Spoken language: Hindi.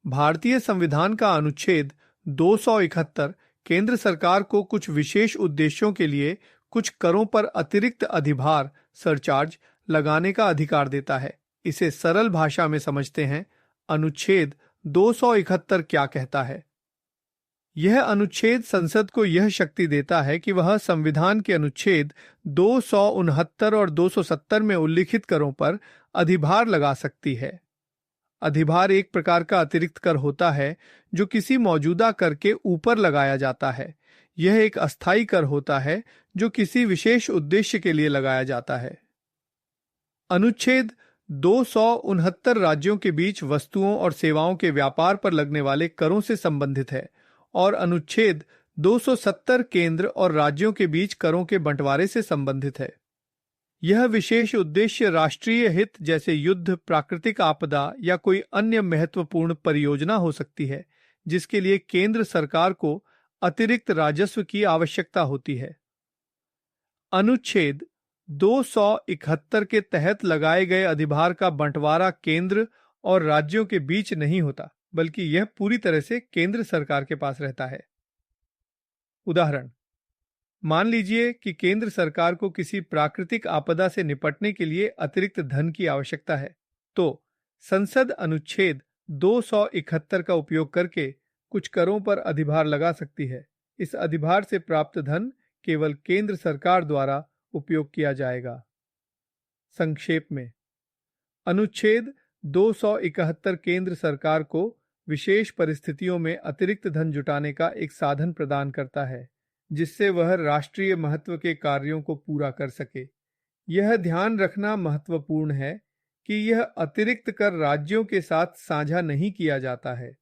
भारतीय संविधान का अनुच्छेद 271 केंद्र सरकार को कुछ विशेष उद्देश्यों के लिए कुछ करों पर अतिरिक्त अधिभार सरचार्ज लगाने का अधिकार देता है। इसे सरल भाषा में समझते हैं। अनुच्छेद 271 क्या कहता है? यह अनुच्छेद संसद को यह शक्ति देता है कि वह संविधान के अनुच्छेद 269 और 270 में उल्लिखित करों पर अधिभार लगा सकती है। अधिभार एक प्रकार का अतिरिक्त कर होता है जो किसी मौजूदा कर के ऊपर लगाया जाता है। यह एक अस्थायी कर होता है जो किसी विशेष उद्देश्य के लिए लगाया जाता है। अनुच्छेद 269 राज्यों के बीच वस्तुओं और सेवाओं के व्यापार पर लगने वाले करों से संबंधित है और अनुच्छेद 270 केंद्र और राज्यों के बीच करों के बंटवारे से संबंधित है। यह विशेष उद्देश्य राष्ट्रीय हित जैसे युद्ध, प्राकृतिक आपदा या कोई अन्य महत्वपूर्ण परियोजना हो सकती है जिसके लिए केंद्र सरकार को अतिरिक्त राजस्व की आवश्यकता होती है। अनुच्छेद 271 के तहत लगाए गए अधिभार का बंटवारा केंद्र और राज्यों के बीच नहीं होता, बल्कि यह पूरी तरह से केंद्र सरकार के पास रहता है। उदाहरण, मान लीजिए कि केंद्र सरकार को किसी प्राकृतिक आपदा से निपटने के लिए अतिरिक्त धन की आवश्यकता है, तो संसद अनुच्छेद 271 का उपयोग करके कुछ करों पर अधिभार लगा सकती है। इस अधिभार से प्राप्त धन केवल केंद्र सरकार द्वारा उपयोग किया जाएगा। संक्षेप में, अनुच्छेद 271 केंद्र सरकार को विशेष परिस्थितियों में अतिरिक्त धन जुटाने का एक साधन प्रदान करता है जिससे वह राष्ट्रीय महत्व के कार्यों को पूरा कर सके। यह ध्यान रखना महत्वपूर्ण है कि यह अतिरिक्त कर राज्यों के साथ साझा नहीं किया जाता है।